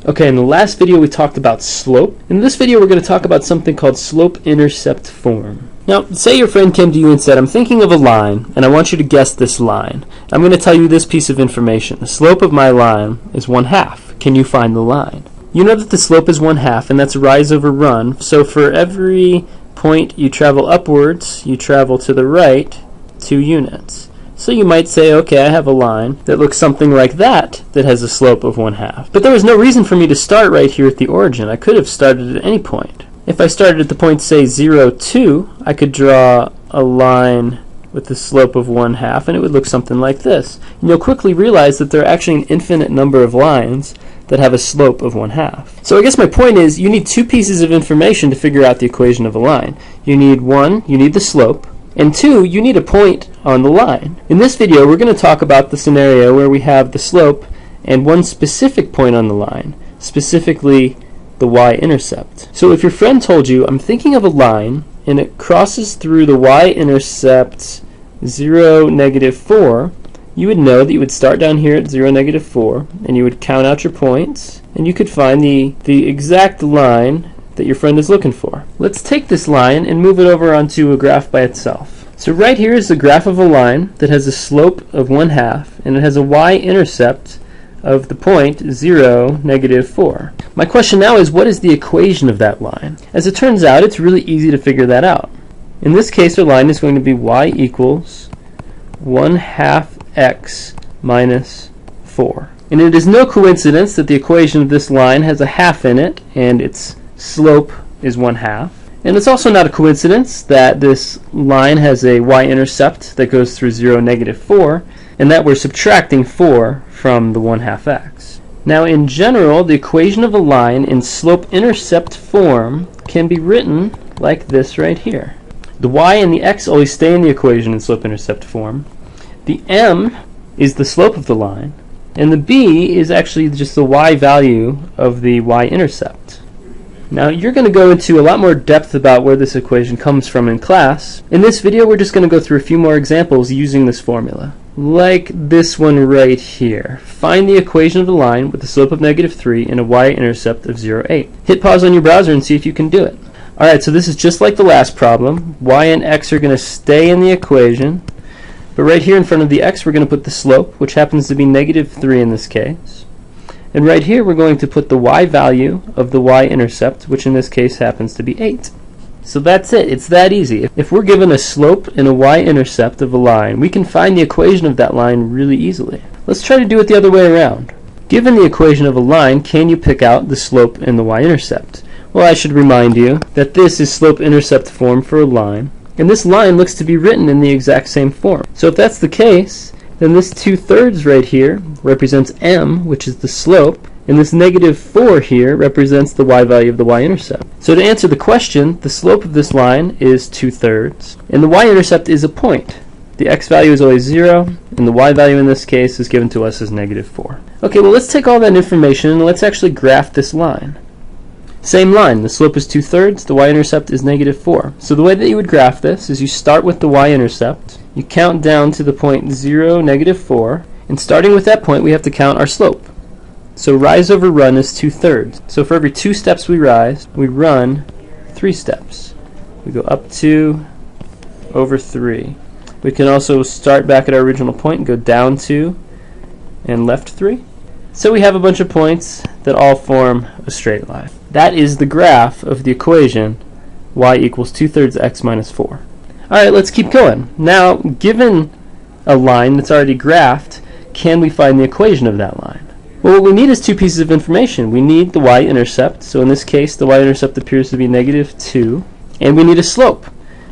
Okay, in the last video we talked about slope. In this video we're going to talk about something called slope-intercept form. Now, say your friend came to you and said, I'm thinking of a line, and I want you to guess this line. I'm going to tell you this piece of information. The slope of my line is 1/2. Can you find the line? You know that the slope is 1/2, and that's rise over run. So for every point you travel upwards, you travel to the right 2 units. So you might say, okay, I have a line that looks something like that has a slope of 1/2. But there was no reason for me to start right here at the origin. I could have started at any point. If I started at the point, say, 0, 2, I could draw a line with the slope of 1/2, and it would look something like this. And you'll quickly realize that there are actually an infinite number of lines that have a slope of 1/2. So I guess my point is, you need 2 pieces of information to figure out the equation of a line. You need 1, you need the slope, and 2, you need a point on the line. In this video, we're going to talk about the scenario where we have the slope and one specific point on the line, specifically the y-intercept. So if your friend told you, I'm thinking of a line, and it crosses through the y-intercept 0, -4, you would know that you would start down here at 0, -4, and you would count out your points, and you could find the exact line that your friend is looking for. Let's take this line and move it over onto a graph by itself. So right here is the graph of a line that has a slope of 1/2, and it has a y-intercept of the point 0, -4. My question now is, what is the equation of that line? As it turns out, it's really easy to figure that out. In this case, our line is going to be y equals 1/2 x minus 4. And it is no coincidence that the equation of this line has a half in it, and its slope is 1/2. And it's also not a coincidence that this line has a y-intercept that goes through 0, -4, and that we're subtracting 4 from the 1/2 x. Now, in general, the equation of a line in slope-intercept form can be written like this right here. The y and the x always stay in the equation in slope-intercept form. The m is the slope of the line, and the b is actually just the y value of the y-intercept. Now, you're going to go into a lot more depth about where this equation comes from in class. In this video, we're just going to go through a few more examples using this formula. Like this one right here. Find the equation of the line with a slope of -3 and a y-intercept of 0, 8. Hit pause on your browser and see if you can do it. Alright, so this is just like the last problem. Y and x are going to stay in the equation. But right here in front of the x, we're going to put the slope, which happens to be -3 in this case. And right here, we're going to put the y value of the y-intercept, which in this case happens to be 8. So that's it. It's that easy. If we're given a slope and a y-intercept of a line, we can find the equation of that line really easily. Let's try to do it the other way around. Given the equation of a line, can you pick out the slope and the y-intercept? Well, I should remind you that this is slope-intercept form for a line, and this line looks to be written in the exact same form. So if that's the case, then this 2/3 right here represents m, which is the slope, and this -4 here represents the y value of the y-intercept. So to answer the question, the slope of this line is 2/3, and the y-intercept is a point. The x value is always 0, and the y value in this case is given to us as -4. Okay, well, let's take all that information and let's actually graph this line. Same line, the slope is 2/3, the y-intercept is -4. So the way that you would graph this is you start with the y-intercept, you count down to the point 0, -4, and starting with that point we have to count our slope. So rise over run is 2/3. So for every 2 steps we rise, we run 3 steps. We go up 2, over 3. We can also start back at our original point and go down 2, and left 3. So we have a bunch of points that all form a straight line. That is the graph of the equation y equals 2/3 x minus 4. Alright, let's keep going. Now, given a line that's already graphed, can we find the equation of that line? Well, what we need is 2 pieces of information. We need the y-intercept, so in this case the y-intercept appears to be -2, and we need a slope.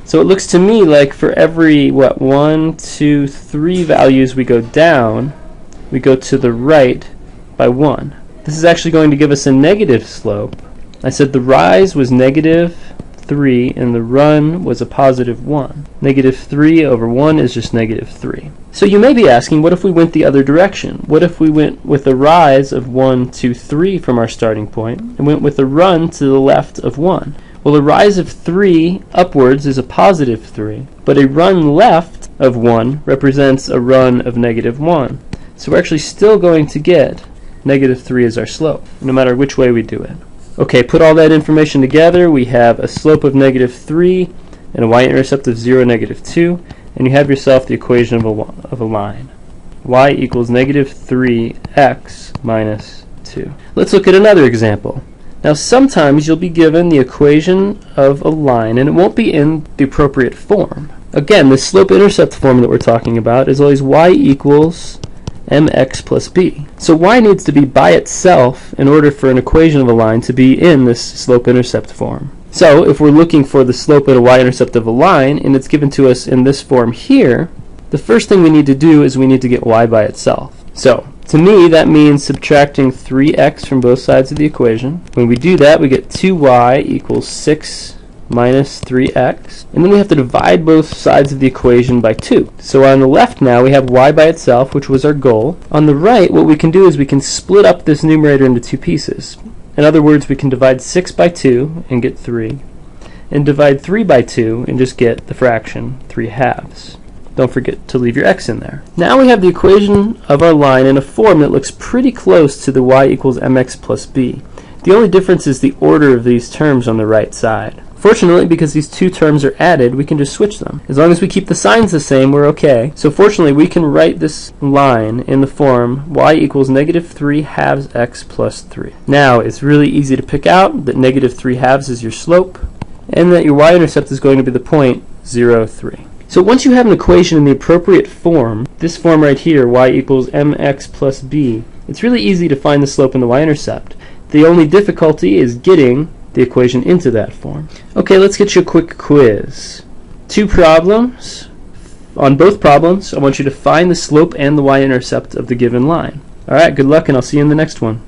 So it looks to me like for every, 1, 2, 3 values we go down, we go to the right by 1. This is actually going to give us a negative slope. I said the rise was -3 and the run was a +1. -3 over 1 is just -3. So you may be asking, what if we went the other direction? What if we went with a rise of 1, 2, 3 from our starting point and went with a run to the left of 1? Well, a rise of 3 upwards is a +3, but a run left of 1 represents a run of -1. So we're actually still going to get negative 3 is our slope, no matter which way we do it. Okay, put all that information together. We have a slope of negative 3 and a y-intercept of 0, negative 2, and you have yourself the equation of a line. Y equals negative 3x minus 2. Let's look at another example. Now sometimes you'll be given the equation of a line and it won't be in the appropriate form. Again, the slope-intercept form that we're talking about is always y equals mx plus b. So y needs to be by itself in order for an equation of a line to be in this slope-intercept form. So if we're looking for the slope and a y-intercept of a line and it's given to us in this form here, the first thing we need to do is we need to get y by itself. So to me that means subtracting 3x from both sides of the equation. When we do that we get 2y equals 6 minus 3x, and then we have to divide both sides of the equation by 2. So on the left now we have y by itself, which was our goal. On the right what we can do is we can split up this numerator into two pieces. In other words, we can divide 6 by 2 and get 3, and divide 3 by 2 and just get the fraction 3/2. Don't forget to leave your x in there. Now we have the equation of our line in a form that looks pretty close to the y equals mx plus b. The only difference is the order of these terms on the right side. Fortunately, because these two terms are added, we can just switch them. As long as we keep the signs the same, we're okay. So fortunately, we can write this line in the form y equals negative 3/2 x plus 3. Now, it's really easy to pick out that negative 3/2 is your slope, and that your y-intercept is going to be the point 0, 3. So once you have an equation in the appropriate form, this form right here, y equals mx plus b, it's really easy to find the slope and the y-intercept. The only difficulty is getting the equation into that form. Okay, let's get you a quick quiz. 2 problems. On both problems, I want you to find the slope and the y-intercept of the given line. Alright, good luck and I'll see you in the next one.